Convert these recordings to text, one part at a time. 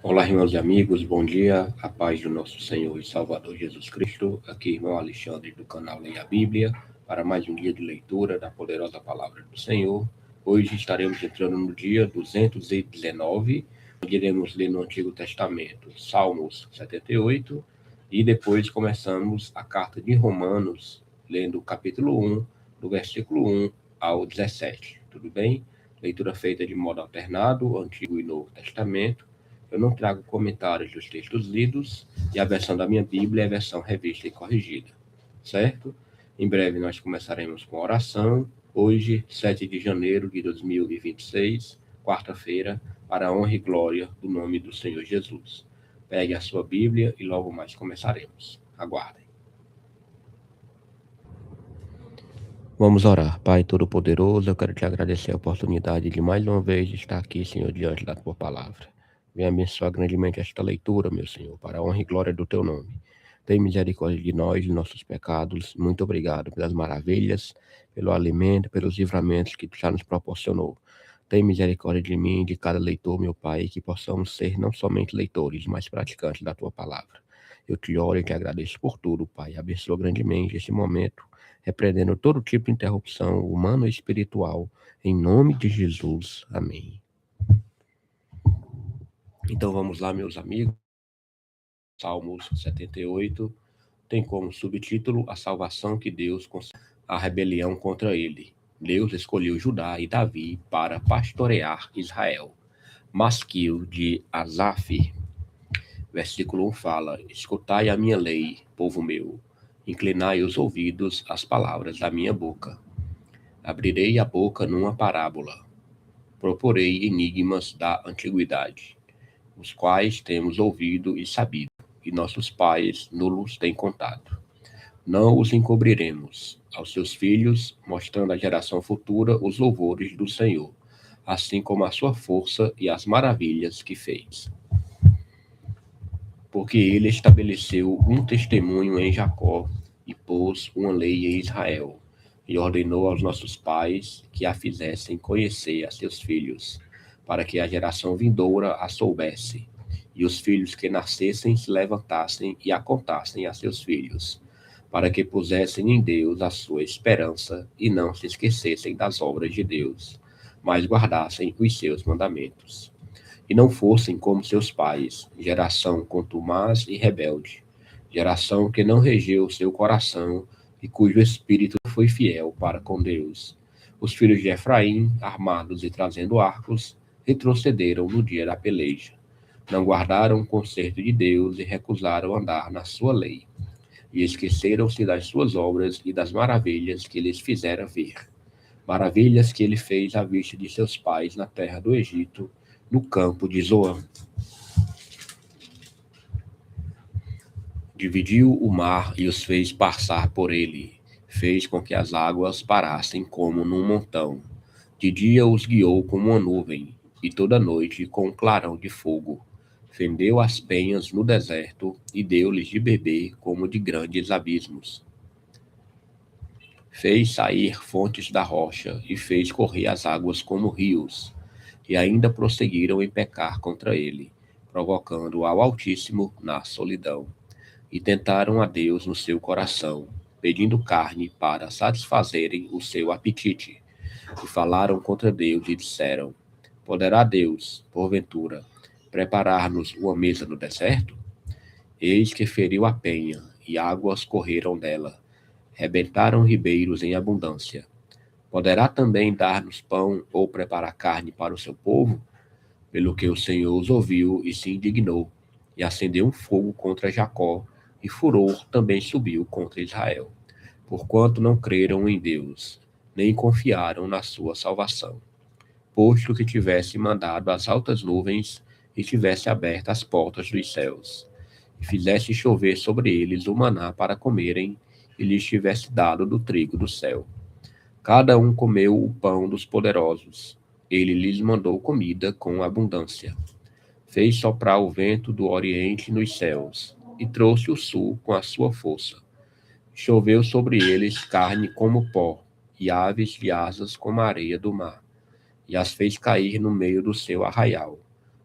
Olá, irmãos e amigos, bom dia, a paz do nosso Senhor e Salvador Jesus Cristo. Aqui, irmão Alexandre, do canal Leia a Bíblia, para mais um dia de leitura da poderosa palavra do Senhor. Hoje estaremos entrando no dia 219, onde iremos ler no Antigo Testamento Salmos 78, e depois começamos a carta de Romanos, lendo o capítulo 1, do versículo 1 ao 17. Tudo bem? Leitura feita de modo alternado, Antigo e Novo Testamento. Eu não trago comentários dos textos lidos, e a versão da minha Bíblia é a versão revista e corrigida, certo? Em breve nós começaremos com a oração, hoje, 7 de janeiro de 2026, quarta-feira, para a honra e glória do nome do Senhor Jesus. Pegue a sua Bíblia e logo mais começaremos. Aguardem. Vamos orar. Pai Todo-Poderoso, eu quero te agradecer a oportunidade de mais uma vez estar aqui, Senhor, diante da tua palavra. Venha abençoar grandemente esta leitura, meu Senhor, para a honra e glória do teu nome. Tem misericórdia de nós, de nossos pecados. Muito obrigado pelas maravilhas, pelo alimento, pelos livramentos que tu já nos proporcionou. Tem misericórdia de mim e de cada leitor, meu Pai, que possamos ser não somente leitores, mas praticantes da tua palavra. Eu te oro e te agradeço por tudo, Pai. Abençoa grandemente este momento, repreendendo todo tipo de interrupção humana e espiritual, em nome de Jesus. Amém. Então vamos lá, meus amigos. Salmos 78 tem como subtítulo a salvação que Deus concedeu à rebelião contra ele. Deus escolheu Judá e Davi para pastorear Israel. Masquil de Asaf. Versículo 1 fala: Escutai a minha lei, povo meu, inclinai os ouvidos às palavras da minha boca. Abrirei a boca numa parábola, proporei enigmas da antiguidade, os quais temos ouvido e sabido, e nossos pais nulos têm contado. Não os encobriremos aos seus filhos, mostrando à geração futura os louvores do Senhor, assim como a sua força e as maravilhas que fez. Porque ele estabeleceu um testemunho em Jacó e pôs uma lei em Israel, e ordenou aos nossos pais que a fizessem conhecer a seus filhos, para que a geração vindoura a soubesse, e os filhos que nascessem se levantassem e a contassem a seus filhos, para que pusessem em Deus a sua esperança e não se esquecessem das obras de Deus, mas guardassem os seus mandamentos. E não fossem como seus pais, geração contumaz e rebelde, geração que não regeu seu coração e cujo espírito foi fiel para com Deus. Os filhos de Efraim, armados e trazendo arcos, retrocederam no dia da peleja. Não guardaram o conserto de Deus e recusaram andar na sua lei. E esqueceram-se das suas obras e das maravilhas que lhes fizera ver. Maravilhas que ele fez à vista de seus pais na terra do Egito, no campo de Zoan. Dividiu o mar e os fez passar por ele. Fez com que as águas parassem como num montão. De dia os guiou como uma nuvem, e toda noite com um clarão de fogo. Fendeu as penhas no deserto e deu-lhes de beber como de grandes abismos. Fez sair fontes da rocha e fez correr as águas como rios. E ainda prosseguiram em pecar contra ele, provocando ao Altíssimo na solidão. E tentaram a Deus no seu coração, pedindo carne para satisfazerem o seu apetite. E falaram contra Deus e disseram: Poderá Deus, porventura, preparar-nos uma mesa no deserto? Eis que feriu a penha, e águas correram dela. Rebentaram ribeiros em abundância. Poderá também dar-nos pão ou preparar carne para o seu povo? Pelo que o Senhor os ouviu e se indignou, e acendeu um fogo contra Jacó, e furor também subiu contra Israel, porquanto não creram em Deus, nem confiaram na sua salvação. Posto que tivesse mandado as altas nuvens e tivesse aberto as portas dos céus, e fizesse chover sobre eles o maná para comerem, e lhes tivesse dado do trigo do céu. Cada um comeu o pão dos poderosos. Ele lhes mandou comida com abundância. Fez soprar o vento do oriente nos céus, e trouxe o sul com a sua força. Choveu sobre eles carne como pó, e aves de asas como a areia do mar, e as fez cair no meio do seu arraial.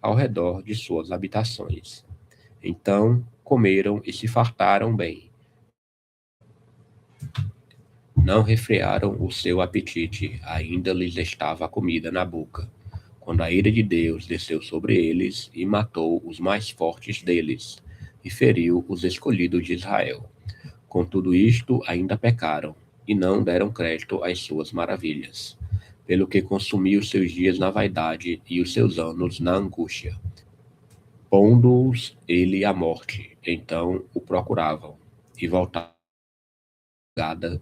ao redor de suas habitações. Então comeram e se fartaram bem. Não refrearam o seu apetite, ainda lhes estava a comida na boca, quando a ira de Deus desceu sobre eles e matou os mais fortes deles, e feriu os escolhidos de Israel. Com tudo isto, ainda pecaram, e não deram crédito às suas maravilhas, pelo que consumiu os seus dias na vaidade e os seus anos na angústia. Pondo-os ele à morte, então o procuravam, e voltavam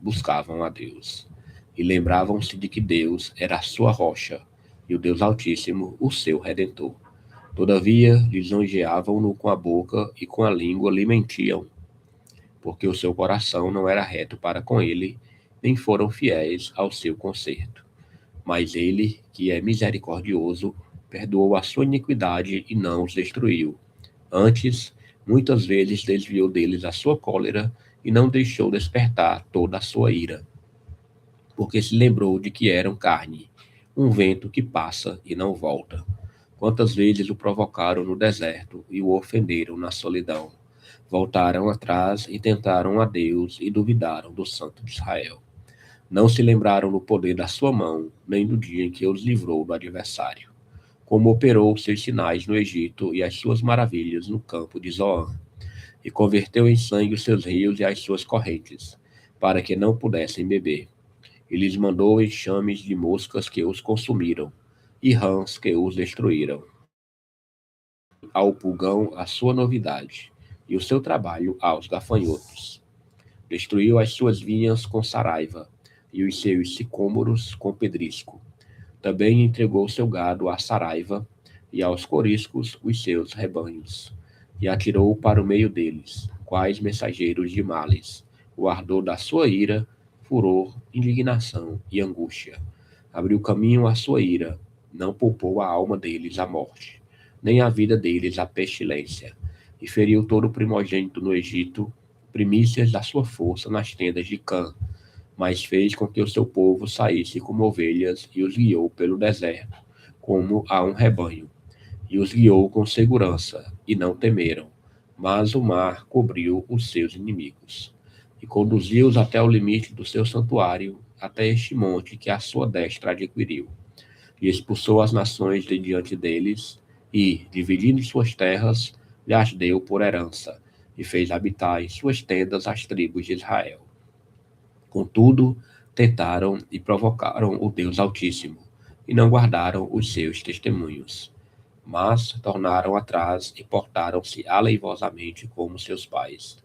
buscavam a Deus. E lembravam-se de que Deus era a sua rocha, e o Deus Altíssimo, o seu Redentor. Todavia, lisonjeavam-no com a boca e com a língua lhe mentiam, porque o seu coração não era reto para com ele, nem foram fiéis ao seu conserto. Mas ele, que é misericordioso, perdoou a sua iniquidade e não os destruiu. Antes, muitas vezes desviou deles a sua cólera e não deixou despertar toda a sua ira, porque se lembrou de que eram carne, um vento que passa e não volta. Quantas vezes o provocaram no deserto e o ofenderam na solidão. Voltaram atrás e tentaram a Deus e duvidaram do Santo de Israel. Não se lembraram do poder da sua mão, nem do dia em que os livrou do adversário, como operou seus sinais no Egito e as suas maravilhas no campo de Zoan, e converteu em sangue os seus rios e as suas correntes, para que não pudessem beber. E lhes mandou enxames de moscas que os consumiram, e rãs que os destruíram. Ao pulgão a sua novidade, e o seu trabalho aos gafanhotos. Destruiu as suas vinhas com saraiva, e os seus sicômoros com pedrisco. Também entregou seu gado à saraiva, e aos coriscos os seus rebanhos. E atirou para o meio deles, quais mensageiros de males, o ardor da sua ira, furor, indignação e angústia. Abriu caminho à sua ira, não poupou a alma deles à morte, nem a vida deles à pestilência, e feriu todo o primogênito no Egito, primícias da sua força nas tendas de Cã, mas fez com que o seu povo saísse como ovelhas e os guiou pelo deserto, como a um rebanho, e os guiou com segurança, e não temeram, mas o mar cobriu os seus inimigos, e conduziu-os até o limite do seu santuário, até este monte que a sua destra adquiriu, e expulsou as nações de diante deles, e, dividindo suas terras, lhes deu por herança, e fez habitar em suas tendas as tribos de Israel. Contudo, tentaram e provocaram o Deus Altíssimo, e não guardaram os seus testemunhos. Mas tornaram atrás e portaram-se aleivosamente como seus pais.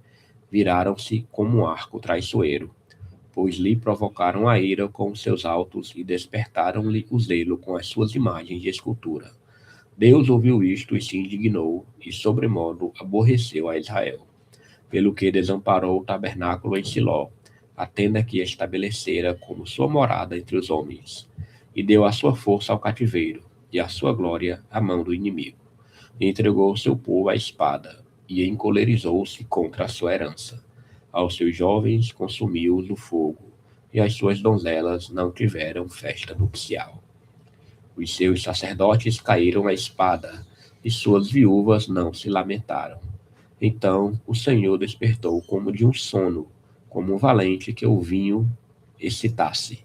Viraram-se como um arco traiçoeiro, pois lhe provocaram a ira com os seus altos e despertaram-lhe o zelo com as suas imagens de escultura. Deus ouviu isto e se indignou, e sobremodo aborreceu a Israel, pelo que desamparou o tabernáculo em Siló, a tenda que estabelecera como sua morada entre os homens, e deu a sua força ao cativeiro, e a sua glória à mão do inimigo. E entregou o seu povo à espada, e encolerizou-se contra a sua herança. Aos seus jovens consumiu-os o fogo, e as suas donzelas não tiveram festa nupcial. Os seus sacerdotes caíram à espada, e suas viúvas não se lamentaram. Então o Senhor despertou como de um sono, como um valente que o vinho excitasse,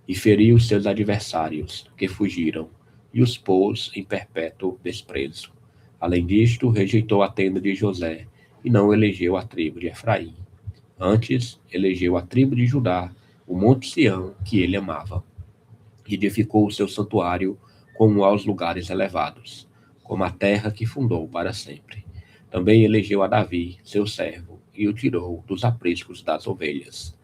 e feriu os seus adversários, que fugiram, e os pôs em perpétuo desprezo. Além disto, rejeitou a tenda de José, e não elegeu a tribo de Efraim. Antes, elegeu a tribo de Judá, o monte Sião, que ele amava. Edificou o seu santuário como aos lugares elevados, como a terra que fundou para sempre. Também elegeu a Davi, seu servo, e o tirou dos apriscos das ovelhas.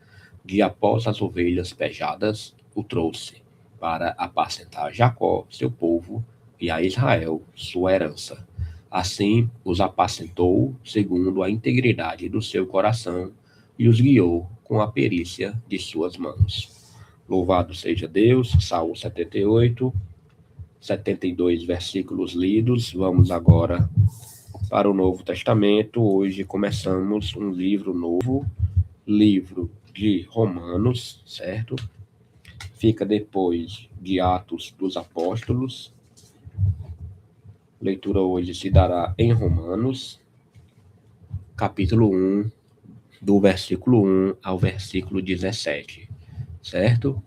De após as ovelhas pejadas, o trouxe, para apacentar Jacó, seu povo, e a Israel, sua herança. Assim os apacentou segundo a integridade do seu coração e os guiou com a perícia de suas mãos. Louvado seja Deus, Salmo 78, 72 versículos lidos. Vamos agora para o Novo Testamento. Hoje começamos um livro novo, livro de Romanos, certo? Fica depois de Atos dos Apóstolos. Leitura hoje se dará em Romanos, capítulo 1, do versículo 1 ao versículo 17, certo?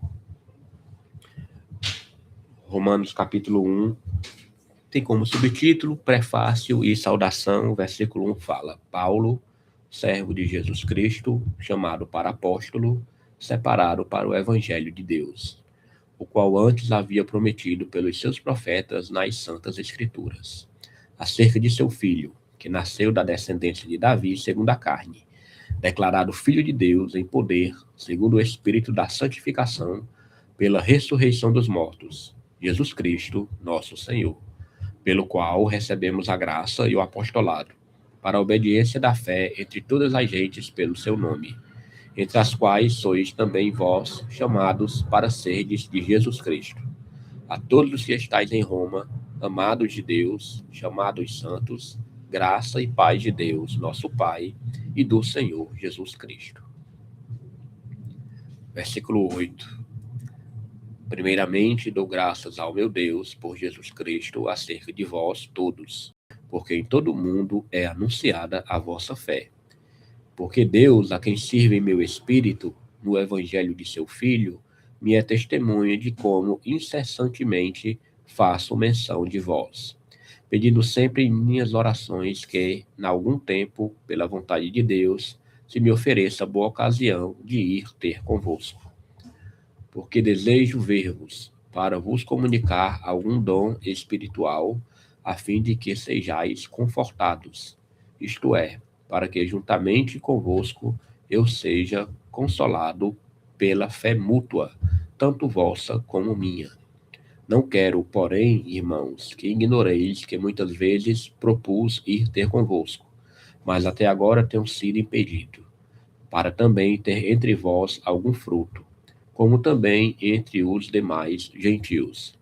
Romanos, capítulo 1, tem como subtítulo, prefácio e saudação. O versículo 1 fala: Paulo, servo de Jesus Cristo, chamado para apóstolo, separado para o evangelho de Deus, o qual antes havia prometido pelos seus profetas nas santas escrituras, acerca de seu filho, que nasceu da descendência de Davi segundo a carne, declarado filho de Deus em poder, segundo o Espírito da santificação, pela ressurreição dos mortos, Jesus Cristo, nosso Senhor, pelo qual recebemos a graça e o apostolado, para a obediência da fé entre todas as gentes pelo seu nome, entre as quais sois também vós chamados para serdes de Jesus Cristo. A todos os que estáis em Roma, amados de Deus, chamados santos, graça e paz de Deus, nosso Pai, e do Senhor Jesus Cristo. Versículo 8. Primeiramente, dou graças ao meu Deus por Jesus Cristo acerca de vós todos, porque em todo o mundo é anunciada a vossa fé. Porque Deus, a quem sirve meu espírito, no evangelho de seu Filho, me é testemunha de como incessantemente faço menção de vós, pedindo sempre em minhas orações que, em algum tempo, pela vontade de Deus, se me ofereça boa ocasião de ir ter convosco. Porque desejo ver-vos, para vos comunicar algum dom espiritual, a fim de que sejais confortados, isto é, para que juntamente convosco eu seja consolado pela fé mútua, tanto vossa como minha. Não quero, porém, irmãos, que ignoreis que muitas vezes propus ir ter convosco, mas até agora tenho sido impedido, para também ter entre vós algum fruto, como também entre os demais gentios.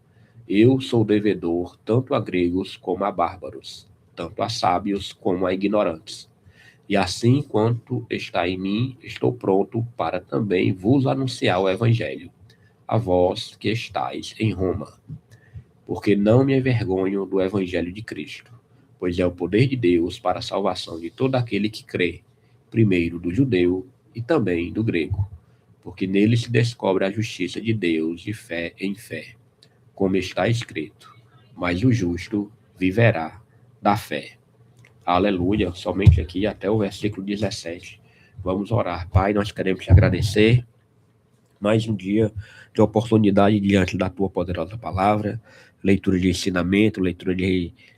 Eu sou devedor tanto a gregos como a bárbaros, tanto a sábios como a ignorantes. E assim quanto está em mim, estou pronto para também vos anunciar o evangelho, a vós que estáis em Roma. Porque não me envergonho do evangelho de Cristo, pois é o poder de Deus para a salvação de todo aquele que crê, primeiro do judeu e também do grego, porque nele se descobre a justiça de Deus de fé em fé, como está escrito: mas o justo viverá da fé. Aleluia, somente aqui até o versículo 17. Vamos orar. Pai, nós queremos te agradecer mais um dia de oportunidade diante da tua poderosa palavra, leitura de ensinamento, leitura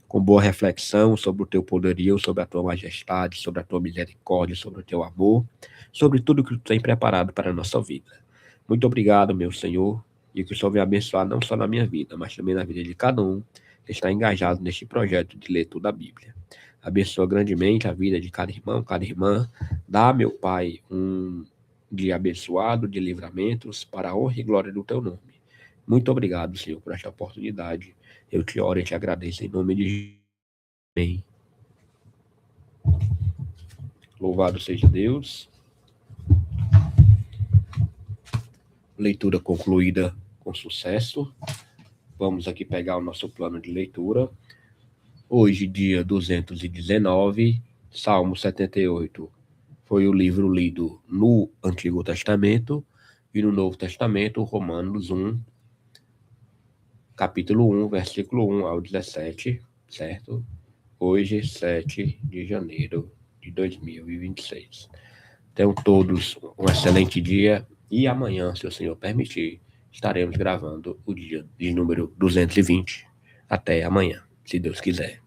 com boa reflexão sobre o teu poderio, sobre a tua majestade, sobre a tua misericórdia, sobre o teu amor, sobre tudo que tu tem preparado para a nossa vida. Muito obrigado, meu Senhor, e que o Senhor venha abençoar não só na minha vida, mas também na vida de cada um que está engajado neste projeto de leitura da Bíblia. Abençoa grandemente a vida de cada irmão, cada irmã. Dá, meu Pai, um dia abençoado, de livramentos, para a honra e glória do teu nome. Muito obrigado, Senhor, por esta oportunidade. Eu te oro e te agradeço em nome de Jesus. Amém. Louvado seja Deus. Leitura concluída com sucesso. Vamos aqui pegar o nosso plano de leitura. Hoje, dia 219, Salmo 78. Foi o livro lido no Antigo Testamento e no Novo Testamento, Romanos 1, capítulo 1, versículo 1 ao 17, certo? Hoje, 7 de janeiro de 2026. Tenham todos um excelente dia e amanhã, se o Senhor permitir, estaremos gravando o dia de número 220. Até amanhã, se Deus quiser.